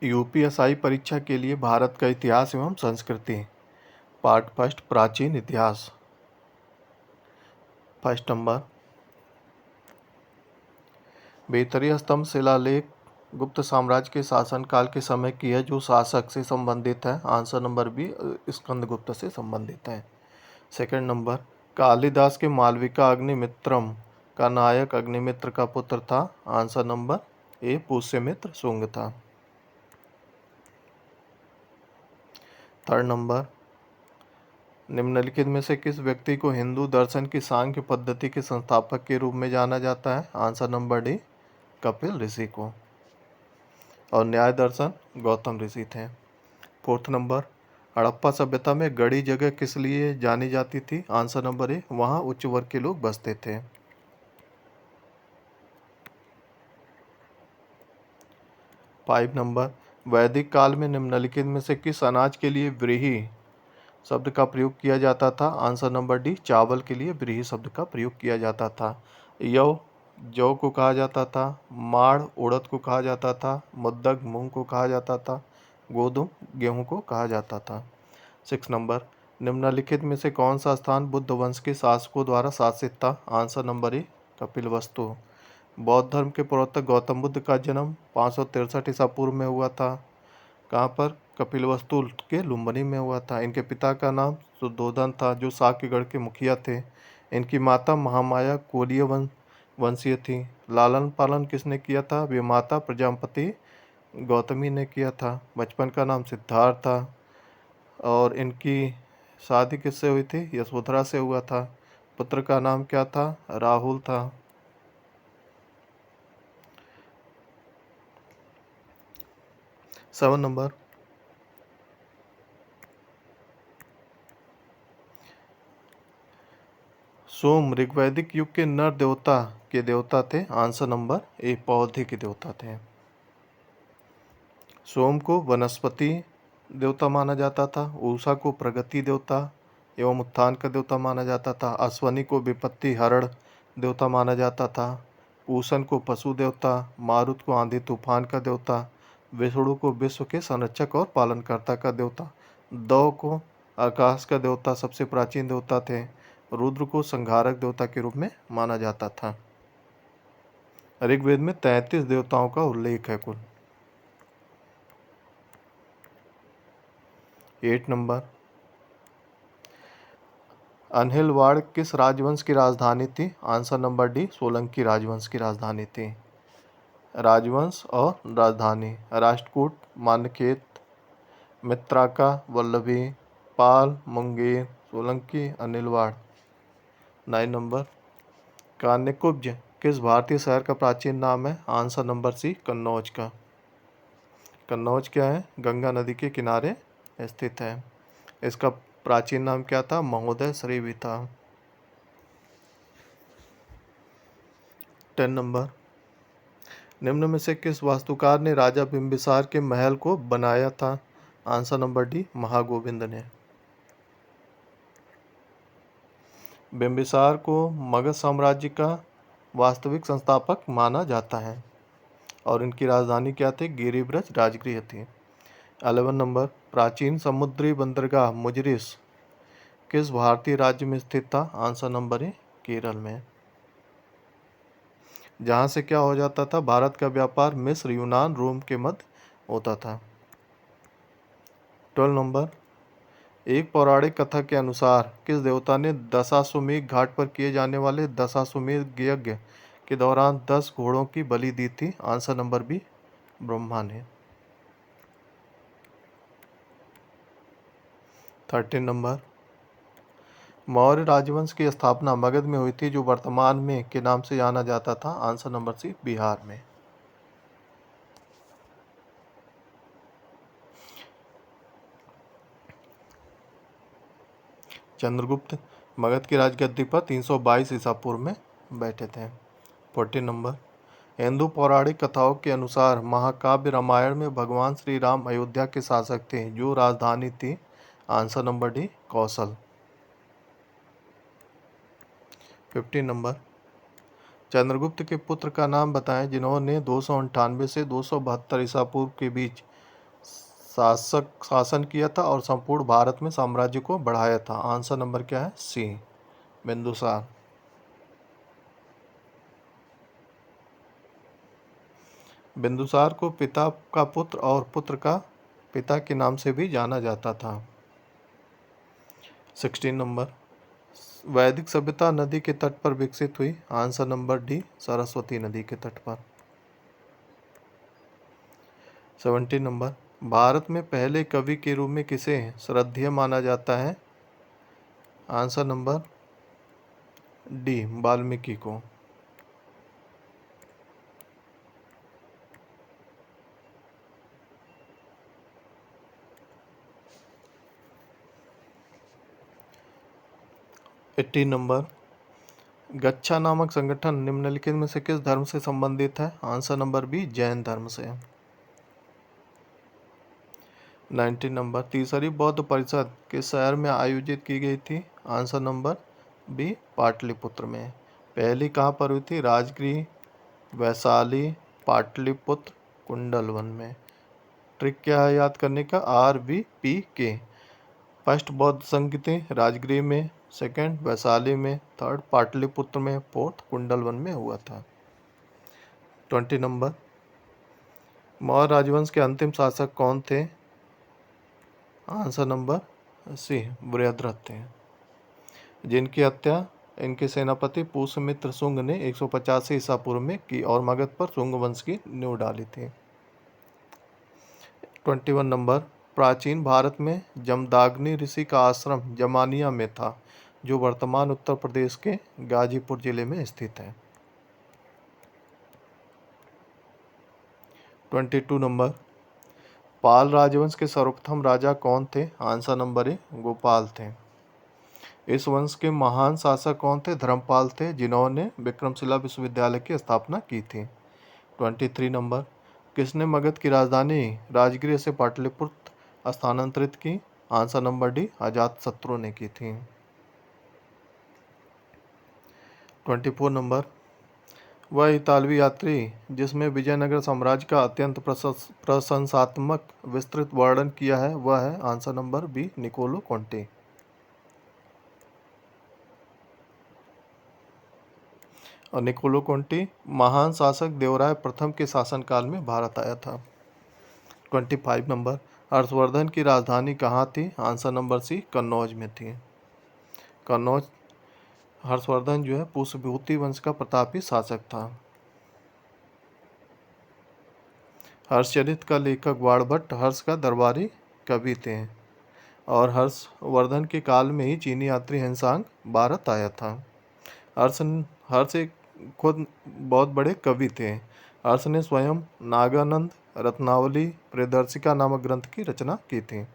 UPSI परीक्षा के लिए भारत का इतिहास एवं संस्कृति। पार्ट फर्स्ट, प्राचीन इतिहास। फर्स्ट नंबर, बेतरिया स्तंभ शिलालेख गुप्त साम्राज्य के शासनकाल के समय की है, जो शासक से संबंधित है। आंसर नंबर बी, स्कंदगुप्त से संबंधित है। सेकंड नंबर, कालिदास के मालविका अग्निमित्रम का नायक अग्निमित्र का पुत्र था। Answer number A, Pushyamitra Shunga था। थर्ड नंबर, निम्नलिखित में से किस व्यक्ति को हिंदू दर्शन की सांख्य पद्धति के संस्थापक के रूप में जाना जाता है? आंसर नंबर डी, कपिल ऋषि को। और न्याय दर्शन गौतम ऋषि थे। फोर्थ नंबर, हड़प्पा सभ्यता में गढ़ी जगह किस लिए जानी जाती थी? आंसर नंबर ए, वहाँ उच्च वर्ग के लोग बसते थे। फाइव नंबर, वैदिक काल में निम्नलिखित में से किस अनाज के लिए व्रीहि शब्द का प्रयोग किया जाता था? आंसर नंबर डी, चावल के लिए व्रीहि शब्द का प्रयोग किया जाता था। यव जौ को कहा जाता था, माड़ उड़द को कहा जाता था, मुद्दक मूंग को कहा जाता था, गोधुम गेहूं को कहा जाता था। सिक्स नंबर, निम्नलिखित में से कौन सा स्थान बुद्ध वंश के शासकों द्वारा शासित था? Answer number A, Kapilavastu. बौद्ध धर्म के प्रवर्तक गौतम बुद्ध का जन्म 563 ईसा पूर्व में हुआ था। कहाँ पर? कपिलवस्तु के लुम्बिनी में हुआ था। इनके पिता का नाम सुद्धोधन था, जो साक्यगढ़ के मुखिया थे। इनकी माता महामाया कोलीय वंशीय थी। लालन पालन किसने किया था? वे माता प्रजापति गौतमी ने किया था। बचपन का नाम सिद्धार्थ था। और इनकी शादी किससे हुई थी? यशोधरा से हुआ था। पुत्र का नाम क्या था? राहुल था। सेवन नंबर, सोम ऋग्वैदिक युग के नर देवता के देवता थे। आंसर नंबर ए, पौधे के देवता थे। सोम को वनस्पति देवता माना जाता था। उषा को प्रगति देवता एवं उत्थान का देवता माना जाता था। अश्वनी को विपत्ति हरण देवता माना जाता था। पूषण को पशु देवता, मारुत को आंधी तूफान का देवता, विष्णु को विश्व के संरक्षक और पालनकर्ता का देवता, दौ को आकाश का देवता सबसे प्राचीन देवता थे। रुद्र को संहारक देवता के रूप में माना जाता था। ऋग्वेद में 33 देवताओं का उल्लेख है कुल। 8 नंबर, अनहिलवाड़ किस राजवंश की राजधानी थी? आंसर नंबर डी, सोलंकी राजवंश की राजधानी थी। राजवंश और राजधानी: राष्ट्रकूट, मान्यखेत, मित्राका, वल्लभी, पाल, मुंगेर, सोलंकी, अनिलवाड़। 9 नंबर, कान्यकुब्ज किस भारतीय शहर का प्राचीन नाम है? आंसर नंबर सी, कन्नौज का। कन्नौज क्या है? गंगा नदी के किनारे स्थित है। इसका प्राचीन नाम क्या था? महोदय श्री भी था। 10 नंबर, निम्न में से किस वास्तुकार ने राजा बिंबिसार के महल को बनाया था? आंसर नंबर डी, महागोविंद ने। बिंबिसार को मगध साम्राज्य का वास्तविक संस्थापक माना जाता है। और इनकी राजधानी क्या थी? गिरिब्रज राजगृह थी। 11 नंबर, प्राचीन समुद्री बंदरगाह मुजरिस किस भारतीय राज्य में स्थित था? आंसर नंबर ए, केरल में। जहाँ से क्या हो जाता था? भारत का व्यापार मिस्र, यूनान, रोम के मध्य होता था। 12 नंबर, एक पौराणिक कथा के अनुसार किस देवता ने दशाश्वमेध घाट पर किए जाने वाले दशाश्वमेध यज्ञ के दौरान 10 घोड़ों की बलि दी थी? आंसर नंबर बी, ब्रह्मा ने। 13 नंबर, मौर्य राजवंश की स्थापना मगध में हुई थी, जो वर्तमान में के नाम से जाना जाता था? आंसर नंबर सी, बिहार में। चंद्रगुप्त मगध की राजगद्दी पर 322 ईसा पूर्व में बैठे थे। 14 नंबर, हिंदू पौराणिक कथाओं के अनुसार महाकाव्य रामायण में भगवान श्री राम अयोध्या के शासक थे, जो राजधानी थी? आंसर नंबर डी, कौशल। 15 नंबर, चंद्रगुप्त के पुत्र का नाम बताएं, जिन्होंने 298 से 272 ईसा पूर्व के बीच शासन किया था और संपूर्ण भारत में साम्राज्य को बढ़ाया था? आंसर नंबर क्या है? सी, बिंदुसार। बिंदुसार को पिता का पुत्र और पुत्र का पिता के नाम से भी जाना जाता था। 16 नंबर, वैदिक सभ्यता नदी के तट पर विकसित हुई? आंसर नंबर डी, सरस्वती नदी के तट पर। 17 नंबर, भारत में पहले कवि के रूप में किसे श्रद्धेय माना जाता है? आंसर नंबर डी, वाल्मीकि को। 18 नंबर, गच्छा नामक संगठन निम्नलिखित में से किस धर्म से संबंधित है? आंसर नंबर बी, जैन धर्म से। 19 नंबर, तीसरी बौद्ध परिषद किस शहर में आयोजित की गई थी? आंसर नंबर बी, पाटलिपुत्र में। पहली कहाँ पर हुई थी? राजगृह, वैशाली, पाटलिपुत्र, कुंडलवन में। ट्रिक क्या है याद करने का? RVPK। फर्स्ट बौद्ध संगति राजगृह में, सेकंड वैशाली में, थर्ड पाटलिपुत्र में, फोर्थ कुंडलवन में हुआ था। 20 नंबर, मौर्य राजवंश के अंतिम शासक कौन थे? आंसर नंबर सी, बृहद्रथ थे, जिनकी हत्या इनके सेनापति पुष्यमित्र शुंग ने 185 ईसा पूर्व में की और मगध पर शुंग वंश की नींव डाली थी। 21 नंबर, प्राचीन भारत में जमदाग्नि ऋषि का आश्रम जमानिया में था, जो वर्तमान उत्तर प्रदेश के गाजीपुर जिले में स्थित है। 22 नंबर, पाल राजवंश के सर्वप्रथम राजा कौन थे? आंसर नंबर ए, गोपाल थे। इस वंश के महान शासक कौन थे? धर्मपाल थे, जिन्होंने विक्रमशिला विश्वविद्यालय की स्थापना की थी। 23 नंबर, किसने मगध की राजधानी राजगृह से पाटलिपुत्र स्थानांतरित की? आंसर नंबर डी, अजातशत्रु ने की थी। 24 नंबर, वह इतालवी यात्री जिसमें विजयनगर साम्राज्य का अत्यंत प्रशंसात्मक विस्तृत वर्णन किया है, वह है? Answer number B, Niccolo Conti. और निकोलो कोंटी महान शासक देवराय प्रथम के शासनकाल में भारत आया था। 25 नंबर, हर्षवर्धन की राजधानी कहाँ थी? आंसर नंबर सी, कन्नौज में थी। कन्नौज, हर्षवर्धन जो है पुष्यभूति वंश का प्रतापी शासक था। हर्षचरित का लेखक बाणभट्ट हर्ष का दरबारी कवि थे और हर्षवर्धन के काल में ही चीनी यात्री हेनसांग भारत आया था। हर्ष एक खुद बहुत बड़े कवि थे। हर्ष ने स्वयं नागानंद रत्नावली प्रियदर्शिका नामक ग्रंथ की रचना की थी।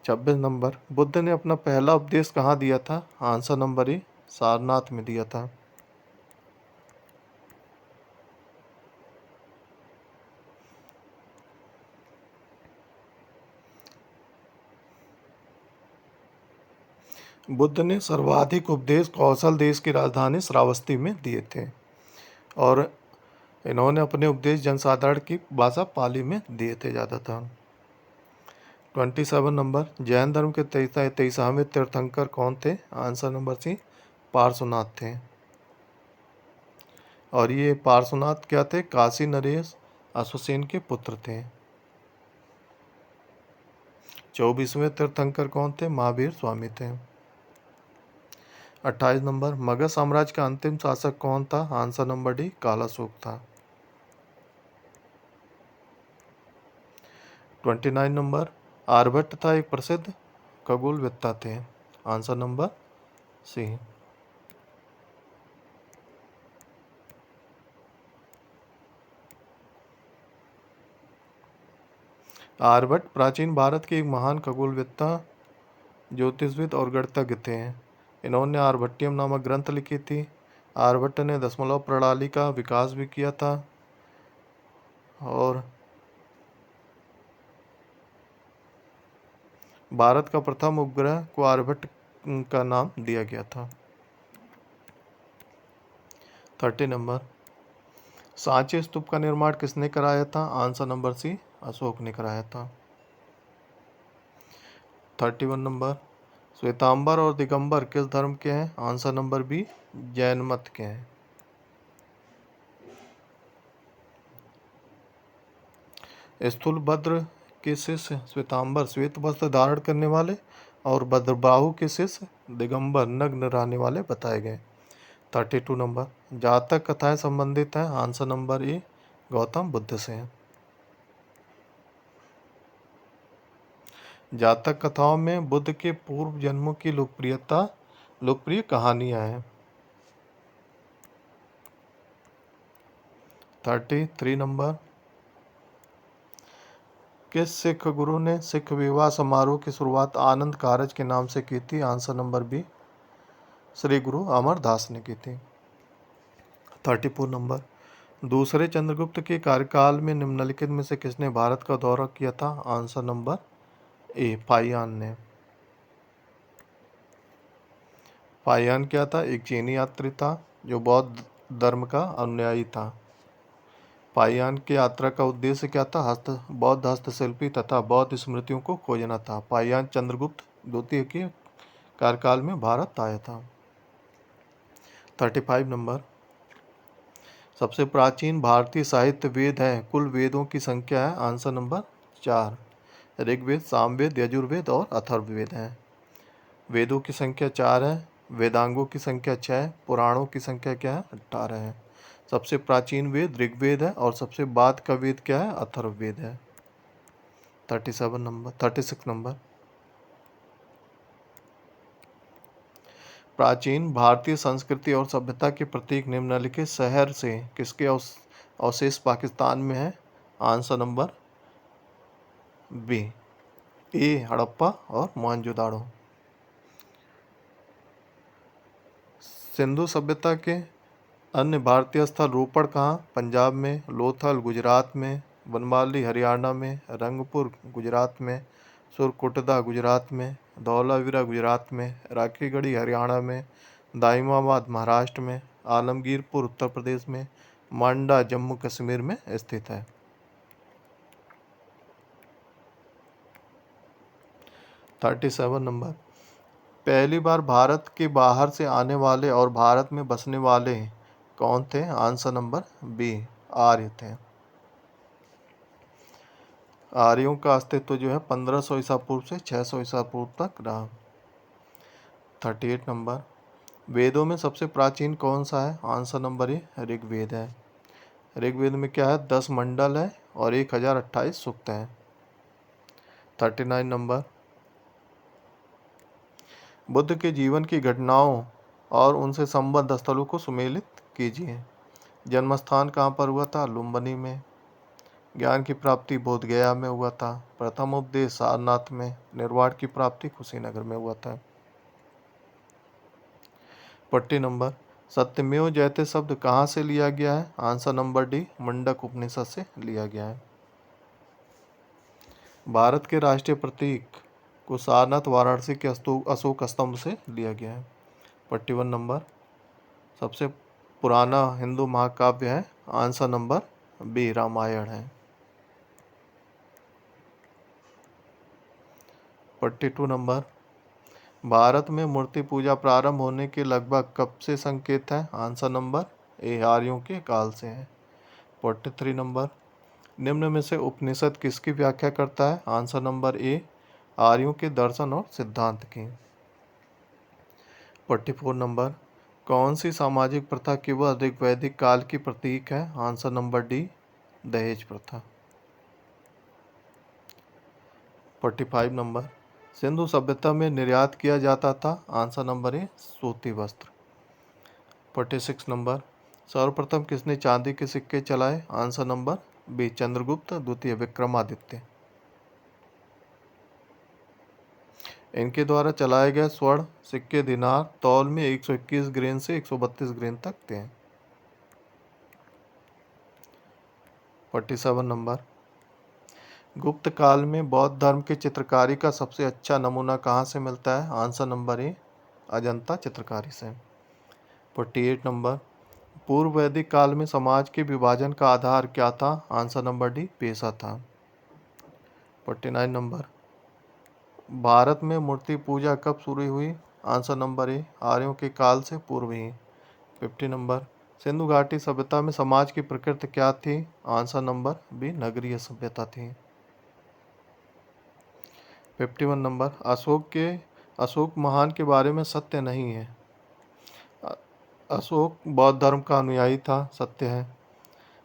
26 नंबर, बुद्ध ने अपना पहला उपदेश कहाँ दिया था? आंसर नंबर ए, सारनाथ में दिया था। बुद्ध ने सर्वाधिक उपदेश कौशल देश की राजधानी श्रावस्ती में दिए थे और इन्होंने अपने उपदेश जनसाधारण की भाषा पाली में दिए थे ज़्यादातर। 27 नंबर, जैन धर्म के 23वें तीर्थंकर कौन थे? आंसर नंबर सी, पार्श्वनाथ थे। और ये पार्श्वनाथ क्या थे? काशी नरेश अश्वसेन के पुत्र थे। 24वें तीर्थंकर कौन थे? महावीर स्वामी थे। 28 नंबर, मगध साम्राज्य का अंतिम शासक कौन था? आंसर नंबर डी, कालाशोक था। 29 नंबर, आर्यभट्ट था एक प्रसिद्ध खगोलवेत्ता थे। Answer number C. आर्यभट्ट प्राचीन भारत के एक महान खगोलवेत्ता, ज्योतिषविद और गणितज्ञ थे। इन्होंने आर्यभट्टियम नामक ग्रंथ लिखी थी। आर्यभट्ट ने दशमलव प्रणाली का विकास भी किया था और भारत का प्रथम उपग्रह को आर्यभट्ट का नाम दिया गया था। 30 नंबर, सांची स्तूप का निर्माण किसने कराया था? आंसर नंबर सी, अशोक ने कराया था। 31 नंबर, श्वेतांबर और दिगंबर किस धर्म के हैं? आंसर नंबर बी, जैन मत के हैं। स्थूलभद्र के शिष्य श्वेतांबर श्वेत वस्त्र धारण करने वाले और भद्रबाहु के शिष्य दिगंबर नग्न रहने वाले बताए गए। 32 नंबर, जातक कथाएं संबंधित हैं? आंसर नंबर ए, गौतम बुद्ध से हैं। जातक कथाओं में बुद्ध के पूर्व जन्मों की लोकप्रिय कहानियां हैं। 33 नंबर, किस सिख गुरु ने सिख विवाह समारोह की शुरुआत आनंद कारज के नाम से की थी? आंसर नंबर बी, श्री गुरु अमरदास ने की थी। 34 नंबर, दूसरे चंद्रगुप्त के कार्यकाल में निम्नलिखित में से किसने भारत का दौरा किया था? आंसर नंबर ए, फाहियान ने। फाहियान क्या था? एक चीनी यात्री था जो बौद्ध धर्म का अनुयायी था। फाहियान की यात्रा का उद्देश्य क्या था? बौद्ध हस्तशिल्पी तथा बौद्ध स्मृतियों को खोजना था। फाहियान चंद्रगुप्त द्वितीय के कार्यकाल में भारत आया था। 35 नंबर, सबसे प्राचीन भारतीय साहित्य वेद हैं? कुल वेदों की संख्या है? आंसर नंबर 4, ऋग्वेद, सामवेद, यजुर्वेद और अथर्ववेद हैं। वेदों की संख्या 4 है, वेदांगों की संख्या 6 है, पुराणों की संख्या क्या है? 18 है। सबसे प्राचीन वेद ऋग्वेद है और सबसे बाद का वेद क्या है? अथर्ववेद है। 36 नंबर, प्राचीन भारतीय संस्कृति और सभ्यता के प्रतीक निम्नलिखित शहर से किसके अवशेष पाकिस्तान में है? आंसर नंबर बी, ए, हड़प्पा और मोहनजोदाड़ो। सिंधु सभ्यता के अन्य भारतीय स्थल रोपड़ कहाँ? पंजाब में, लोथल गुजरात में, बनमाली हरियाणा में, रंगपुर गुजरात में, सुरकोटदा गुजरात में, धौलावीरा गुजरात में, राखीगढ़ी हरियाणा में, दाइमाबाद महाराष्ट्र में, आलमगीरपुर उत्तर प्रदेश में, मांडा जम्मू कश्मीर में स्थित है। 37 नंबर, पहली बार भारत के बाहर से आने वाले और भारत में बसने वाले कौन थे? आंसर नंबर बी, आर्य थे। आर्यों का अस्तित्व जो है 1500 ईसा पूर्व से 600 ईसा पूर्व तक रहा। 38 नंबर, वेदों में सबसे प्राचीन कौन सा है? आंसर नंबर ए, ऋग्वेद है। ऋग्वेद में क्या है? 10 मंडल है और 1028 सूक्त हैं। 39 नंबर, बुद्ध के जीवन की घटनाओं और उनसे संबद्ध स्थलों को सुमेलित कीजिए। जन्म स्थान कहाँ पर हुआ था? लुम्बिनी में। ज्ञान की प्राप्ति बोधगया में हुआ था। प्रथम उपदेश सारनाथ में। निर्वाण की प्राप्ति कुशीनगर में हुआ था। 40 नंबर, सत्यमेव जयते शब्द कहाँ से लिया गया है? आंसर नंबर डी, मुंडक उपनिषद से लिया गया है। भारत के राष्ट्रीय प्रतीक को सारनाथ वाराणसी के अशोक स्तंभ से लिया गया है। 41 नंबर, सबसे पुराना हिंदू महाकाव्य है? आंसर नंबर बी, रामायण है। 42 नंबर, भारत में मूर्ति पूजा प्रारंभ होने के लगभग कब से संकेत है? आंसर नंबर ए, आर्यों के काल से है। 43 नंबर, निम्न में से उपनिषद किसकी व्याख्या करता है? आंसर नंबर ए, आर्यों के दर्शन और सिद्धांत की। 44 नंबर, कौन सी सामाजिक प्रथा केवल ऋग्वैदिक काल की प्रतीक है? आंसर नंबर डी, दहेज प्रथा। 45 नंबर, सिंधु सभ्यता में निर्यात किया जाता था? आंसर नंबर ए, सूती वस्त्र। 46 नंबर, सर्वप्रथम किसने चांदी के सिक्के चलाए? आंसर नंबर बी, चंद्रगुप्त द्वितीय विक्रमादित्य। इनके द्वारा चलाए गए स्वर्ण सिक्के दिनार तौल में 121 ग्रेन से 132 ग्रेन तक थे। 47 नंबर, गुप्त काल में बौद्ध धर्म की चित्रकारी का सबसे अच्छा नमूना कहाँ से मिलता है? आंसर नंबर ए, अजंता चित्रकारी से। 48 नंबर, पूर्व वैदिक काल में समाज के विभाजन का आधार क्या था? आंसर नंबर डी, पेशा था। 49 नंबर, भारत में मूर्ति पूजा कब शुरू हुई? आंसर नंबर ए, आर्यों के काल से पूर्व ही। 50 नंबर, सिंधु घाटी सभ्यता में समाज की प्रकृति क्या थी? आंसर नंबर बी, नगरीय सभ्यता थी। 51 नंबर, अशोक महान के बारे में सत्य नहीं है। अशोक बौद्ध धर्म का अनुयायी था, सत्य है।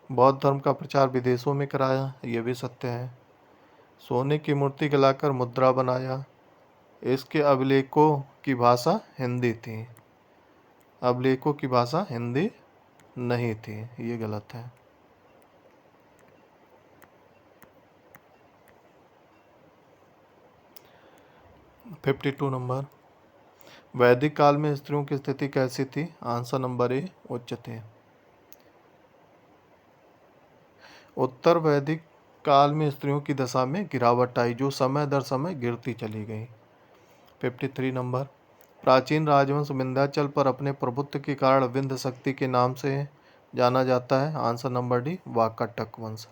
बौद्ध धर्म का प्रचार विदेशों में कराया, यह भी सत्य है। सोने की मूर्ति गलाकर मुद्रा बनाया। इसके अभिलेखों की भाषा हिंदी थी। अभिलेखों की भाषा हिंदी नहीं थी, ये गलत है। फिफ्टी टू नंबर, वैदिक काल में स्त्रियों की स्थिति कैसी थी? आंसर नंबर ए, उच्च थी। उत्तर वैदिक काल में स्त्रियों की दशा में गिरावट आई, जो समय दर समय गिरती चली गई। 53 नंबर, प्राचीन राजवंश विंध्याचल पर अपने प्रभुत्व के कारण विंध्य शक्ति के नाम से जाना जाता है। आंसर नंबर डी, वाकाटक वंश।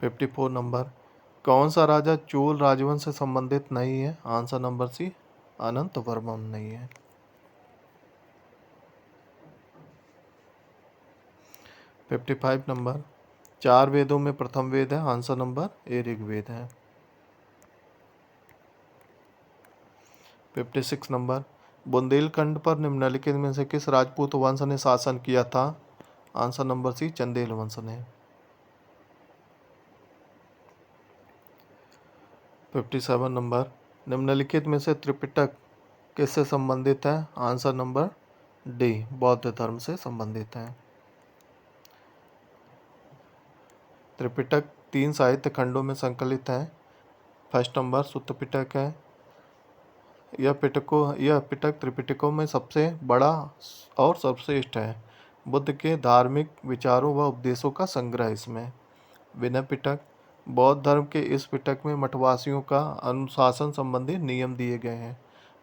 54 नंबर, कौन सा राजा चोल राजवंश से संबंधित नहीं है? आंसर नंबर सी, अनंत वर्मन नहीं है। 55 नंबर, चार वेदों में प्रथम वेद है। आंसर नंबर ए, ऋग्वेद है। 56 नंबर, बुंदेलखंड पर निम्नलिखित में से किस राजपूत वंश ने शासन किया था? आंसर नंबर सी, चंदेल वंश ने। 57 नंबर, निम्नलिखित में से त्रिपिटक किससे संबंधित है? आंसर नंबर डी, बौद्ध धर्म से संबंधित है। त्रिपिटक 3 साहित्य खंडों में संकलित है। फर्स्ट नंबर सुत्त पिटक है। यह पिटक त्रिपिटकों में सबसे बड़ा और सर्वश्रेष्ठ है। बुद्ध के धार्मिक विचारों व उपदेशों का संग्रह इसमें। विनय पिटक, बौद्ध धर्म के इस पिटक में मठवासियों का अनुशासन संबंधी नियम दिए गए हैं।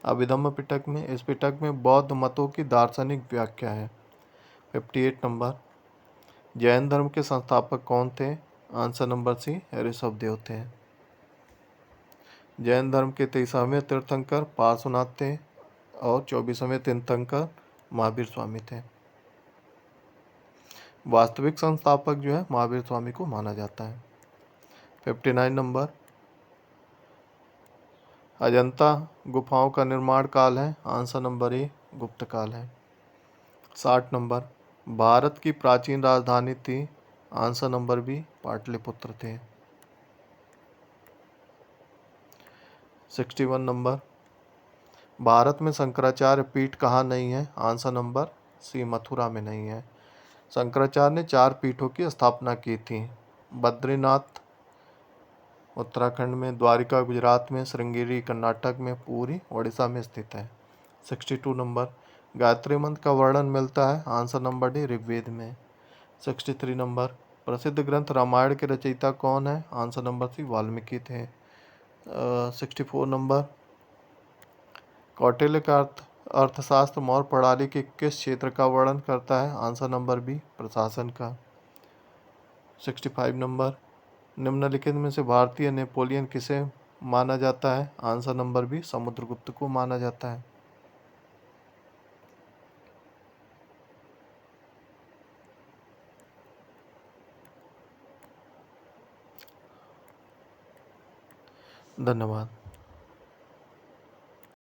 अभिधम्म पिटक में, इस पिटक में बौद्ध मतों की दार्शनिक व्याख्या है। 58 नंबर, जैन धर्म के संस्थापक कौन थे? आंसर नंबर सी, ऋषभदेव थे। जैन धर्म के 23वें तीर्थंकर पार्श्वनाथ थे और 24वें तीर्थंकर महावीर स्वामी थे। वास्तविक संस्थापक जो है महावीर स्वामी को माना जाता है। 59 नंबर, अजंता गुफाओं का निर्माण काल है। आंसर नंबर ए, गुप्त काल है। 60 नंबर, भारत की प्राचीन राजधानी थी। आंसर नंबर बी, पाटलिपुत्र थे। 61 नंबर, भारत में शंकराचार्य पीठ कहाँ नहीं है? आंसर नंबर सी, मथुरा में नहीं है। शंकराचार्य ने 4 पीठों की स्थापना की थी। बद्रीनाथ उत्तराखंड में, द्वारिका गुजरात में, श्रृंगेरी कर्नाटक में, पूरी उड़ीसा में स्थित है। 62 नंबर, गायत्री मंत्र का वर्णन मिलता है। आंसर नंबर डी, ऋग्वेद में। 63 नंबर, प्रसिद्ध ग्रंथ रामायण के रचयिता कौन है? आंसर नंबर सी, वाल्मीकि थे। 64 नंबर, कौटिल्य का अर्थशास्त्र मौर्य प्रणाली के किस क्षेत्र का वर्णन करता है? आंसर नंबर बी, प्रशासन का। 65 नंबर, निम्नलिखित में से भारतीय नेपोलियन किसे माना जाता है? आंसर नंबर बी, समुद्रगुप्त को माना जाता है। धन्यवाद।